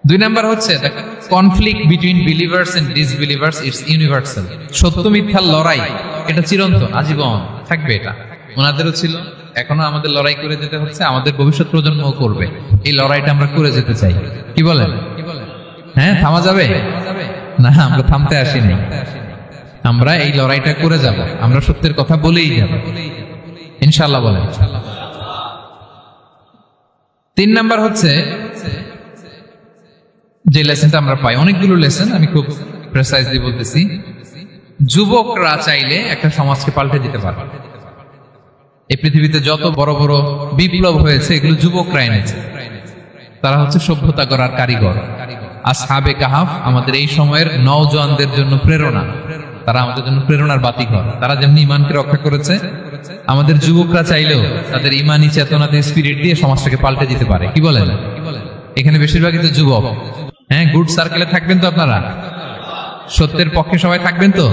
দুই নাম্বার হচ্ছে conflict between believers and disbelievers it's universal. সত্য মিথ্যার লড়াই এটা চিরন্তন, আজীবন থাকবে। এটা ওনাদেরও ছিল, এখনো আমাদের লড়াই করে যেতে হচ্ছে, আমাদের ভবিষ্যৎ প্রজন্মও করবে। এই লড়াইটা আমরা করে যেতে চাই, কি বলেন? হ্যাঁ, থামা যাবে না, আমরা থামতে আসিনি, আমরা এই লড়াইটা করে যাব, আমরা সত্যের কথা বলেই যাব ইনশাআল্লাহ। বলেন। 3 নাম্বার হচ্ছে যে লেসনটা আমরা পাই, অনেকগুলো লেসন, আমি খুব প্রেসাইজলি বলতেছি। যুবকরা চাইলে একটা সমাজকে পাল্টে দিতে পারে। এই পৃথিবীতে যত বড় বড় বিপ্লব হয়েছে এগুলো যুবকরা এনেছে। তারা হচ্ছে সভ্যতা গড়ার কারিগর। আসহাবে কাহাফ আমাদের এই সময়ের নওজওয়ানদের জন্য প্রেরণা, তারা আমাদের জন্য প্রেরণার বাতিঘর। তারা যেমনি ইমানকে রক্ষা করেছে, আমাদের যুবকরা চাইলেও তাদের ইমানি চেতনাতে স্পিরিট দিয়ে সমাজটাকে পাল্টে দিতে পারে। কি বলেন? এখানে বেশিরভাগই তো যুবক। হ্যাঁ, গুড সার্কেলে থাকবেন তো আপনারা? সত্যের পক্ষে সবাই থাকবেন তো?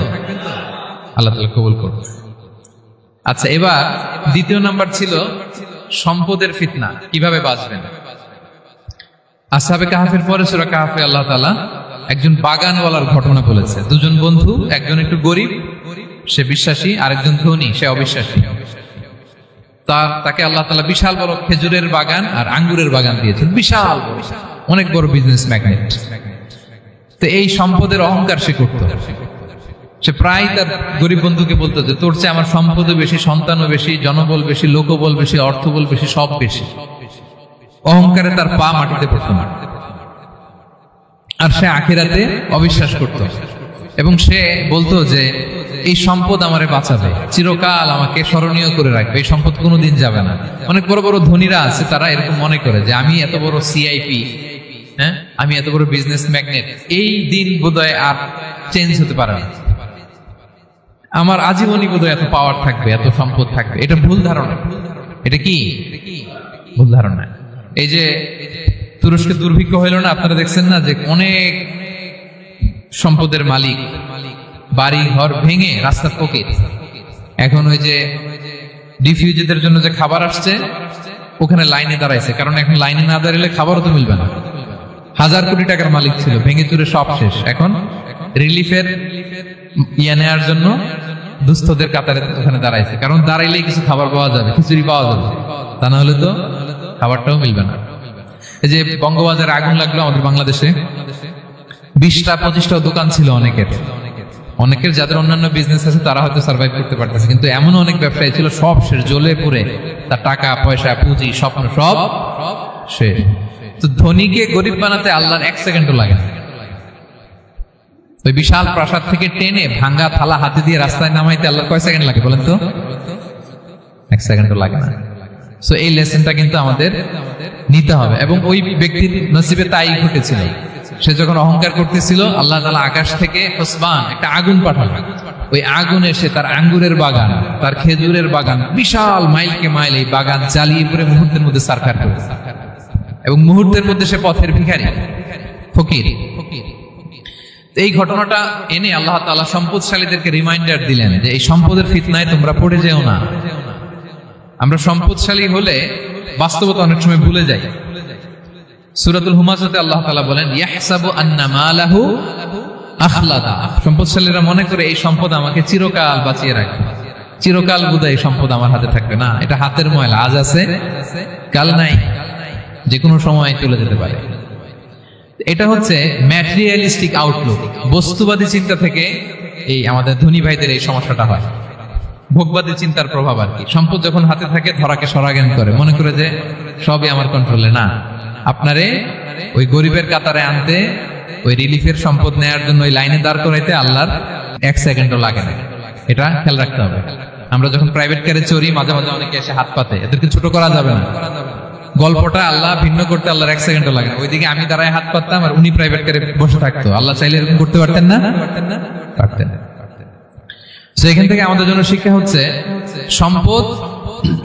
আল্লাহ তাআলা কবুল করুন। আচ্ছা, এবার দ্বিতীয় নাম্বার ছিল সম্পদের ফিতনা, কিভাবে বাঁচবেন। আসহাবে কাহাফের পরে সূরা কাহাফে আল্লাহ তাআলা একজন বাগানওয়ালার ঘটনা বলেছে। দুজন বন্ধু, একজন একটু গরিব, সে বিশ্বাসী, আরেকজন ধনী, সে অবিশ্বাসী। তাকে আল্লাহ তাআলা বিশাল বড় খেজুরের বাগান আর আঙ্গুরের বাগান দিয়েছেন, বিশাল বড়, অনেক বড় বিজনেস ম্যাগনেট। তো এই সম্পদের অহংকার সে করত। সে প্রায় তার গরিব বন্ধুকে বলতো যে তোর চেয়ে আমার সম্পদও বেশি, সন্তানও বেশি, জনবল বেশি, লোকবল বেশি, অর্থবল বেশি, সব বেশি। অহংকারে তার পা মাটিতে পড়তো না। আর সে আখিরাতে অবিশ্বাস করত এবং সে বলতো যে এই সম্পদ আমারে বাঁচাবে, চিরকাল আমাকে স্মরণীয় করে রাখবে, এই সম্পদ কোনোদিন যাবে না। অনেক বড় বড় ধনীরা আছে, তারা এরকম মনে করে যে আমি এত বড় সিআইপি, হ্যাঁ, আমি এত বড় বিজনেস ম্যাগনেট, এই দিন বোধহয় আর চেঞ্জ হতে পারে না, আমার আজীবনই বোধহয় এত পাওয়ার থাকবে, এত সম্পদ থাকবে। এটা ভুল ধারণা। এটা কি ভুল ধারণা? এই যে তুরস্কে দুর্ভিক্ষ হইল না, আপনারা দেখছেন না যে অনেক সম্পদের মালিক বাড়ি ঘর ভেঙে রাস্তার পকেট, এখন ওই যে ডিফিউজিদের জন্য যে খাবার আসছে ওখানে লাইনে দাঁড়াইছে, কারণ এখন লাইনে না দাঁড়ালে খাবারও তো মিলবে না। 1000 কোটি টাকার মালিক ছিল, ভেঙে চুরে সব শেষ। এখন রিলিফের নেওয়ার জন্য দুস্থদের কাতারে ওখানে দাঁড়াইছে, কারণ দাঁড়াইলেই কিছু খাবার পাওয়া যাবে, খিচুড়ি পাওয়া যাবে, তা না হলে তো খাবারটাও মিলবে না। এই যে বঙ্গবাজারে আগুন লাগলো আমাদের বাংলাদেশে, 20টা-25টা দোকান ছিল অনেকের যাদের অন্যান্য বিজনেস আছে তারা হয়তো সার্ভাইভ করতে পারতেছে, কিন্তু এমন অনেক ব্যবসায়ী ছিল সব শেষ, জ্বলে পুড়ে, তার টাকা পয়সা পুঁজি স্বপ্ন সব শেষ। তো ধনীকে গরিব বানাতে আল্লাহর 1 সেকেন্ডও লাগে না। ওই বিশাল প্রাসাদ থেকে টেনে ভাঙ্গা থালা হাতে দিয়ে রাস্তায় নামাইতে আল্লাহর কয় সেকেন্ড লাগে বলেন তো? 1 সেকেন্ডও লাগে না। সো এই লেসনটা কিন্তু আমাদের নিতে হবে। এবং ওই ব্যক্তির নসিবে তাই ঘটেছিল, সে যখন অহংকার করতেছিল আল্লাহ তাআলা আকাশ থেকে হুসবান একটা আগুন পাঠালেন। ওই আগুন এসে তার আঙ্গুরের বাগান, তার খেজুরের বাগান, বিশাল মাইলকে মাইল এই বাগান জ্বালিয়ে পুরো মুহূর্তের মধ্যে সারখার করে, এবং মুহূর্তের মধ্যে সে পথের ভিখারি, ফকির। এই ঘটনাটা এনে আল্লাহ তাআলা সম্পদশালীদেরকে রিমাইন্ডার দিলেন যে এই সম্পদের ফিতনায় তোমরা পড়ে যেও না। আমরা সম্পদশালী হলে বাস্তবতা অনেক সময় ভুলে যাই। সূরাতুল হুমাযাতে আল্লাহ তাআলা বলেন ইয়াহসাবু আন্না মালাহু আখলাদা, সম্পদশালীরা মনে করে এই সম্পদ আমাকে চিরকাল বাঁচিয়ে রাখবে, চিরকাল বোধহয় এই সম্পদ আমার হাতে থাকবে। না, এটা হাতের ময়লা, আজ আছে কাল নাই, যে কোনো সময় চলে যেতে পারে। এটা হচ্ছে ম্যাটেরিয়ালিস্টিক আউটলুক, বস্তুবাদী চিন্তা থেকে এই আমাদের ধনী ভাইদের এই সমস্যাটা হয়, ভোগবাদী চিন্তার প্রভাব আর কি। সম্পদ যখন হাতে থাকে ধরাকে সরাজ্ঞান করে, মনে করে যে সবই আমার কন্ট্রোলে। না, আপনারে ওই গরিবের কাতারে আনতে, ওই রিলিফের সম্পদ নেয়ার জন্য ওই লাইনে দাঁড় করাইতে আল্লাহর 1 সেকেন্ডও লাগে না। এটা খেয়াল রাখতে হবে। আমরা যখন প্রাইভেট কারে চড়ি মাঝে মাঝে অনেকে এসে হাত পাতে, এদেরকে ছোট করা যাবে না। গল্পটা আল্লাহ ভিন্ন করতে আল্লাহর 1 সেকেন্ডও লাগে না। ওইদিকে আমি দাঁড়ায় হাত পাততাম আর উনি প্রাইভেট কারে বসে থাকতো। আল্লাহ চাইলে এরকম করতে পারতেন না? পারতেন। তো এখান থেকে আমাদের জন্য শিক্ষা হচ্ছে সম্পদ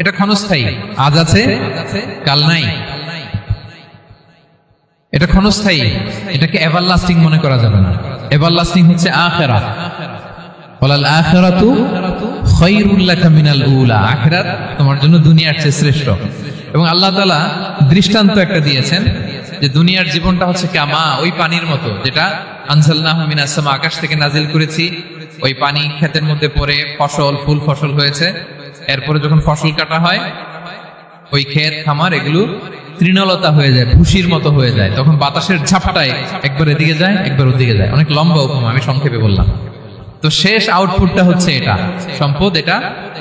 এটা ক্ষণস্থায়ী, আজ আছে কাল নাই, এটা ক্ষণস্থায়ী, এটাকে এভারলাস্টিং মনে করা যাবে না। এভারলাস্টিং হচ্ছে আখিরাত। ওয়ালাল আখিরাতু খায়রুল লাকা মিনাল উলা, আখিরাত তোমার জন্য দুনিয়ার চেয়ে শ্রেষ্ঠ। এবং আল্লাহ তাআলা দৃষ্টান্ত একটা দিয়েছেন, যে দুনিয়ার জীবনটা হচ্ছে কামা, ওই পানির মতো যেটা আনজালনাহু মিনাস সামা, আকাশ থেকে নাজিল করেছি। ওই পানি ক্ষেতের মধ্যে পড়ে ফসল, ফুল ফসল হয়েছে। এরপরে যখন ফসল কাটা হয়, ওই ক্ষেত খামার এগুলো তৃণলতা হয়ে যায়, ভুসির মতো হয়ে যায়। তখন বাতাসের ঝাপটায় একবার এদিকে যায়, একবার ওদিকে যায়। অনেক লম্বা উপমা, আমি সংক্ষেপে বললাম। তো শেষ আউটপুটটা হচ্ছে এটা, সম্পদ এটা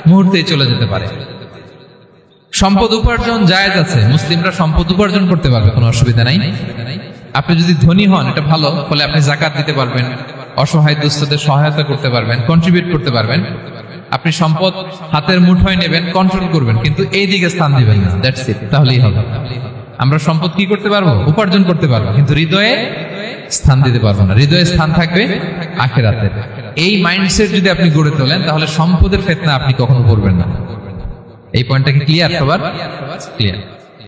মুহূর্তেই চলে যেতে পারে। সম্পদ উপার্জন জায়েজ আছে, মুসলিমরা সম্পদ উপার্জন করতে পারবে, কোনো অসুবিধা নাই। আপনি যদি ধনী হন এটা ভালো, ফলে আপনি যাকাত দিতে পারবেন, অসহায় দুস্থদের সহায়তা করতে পারবেন, কন্ট্রিবিউট করতে পারবেন। আপনি সম্পদ হাতের মুঠোয় নেবেন, কন্ট্রোল করবেন, কিন্তু এই দিকে স্থান দিবেন না, দ্যাটস ইট, তাহলেই হবে। আমরা সম্পদ কি করতে পারবো? উপার্জন করতে পারবো, কিন্তু হৃদয়ে স্থান দিতে পারবো না। হৃদয়ে স্থান থাকবে আখিরাতে। এই মাইন্ডসেট যদি আপনি গড়ে তোলেন, তাহলে সম্পদের ফিতনা আপনি কখনো পড়বেন না। এই পয়েন্টটা কি ক্লিয়ার সবার? ক্লিয়ার।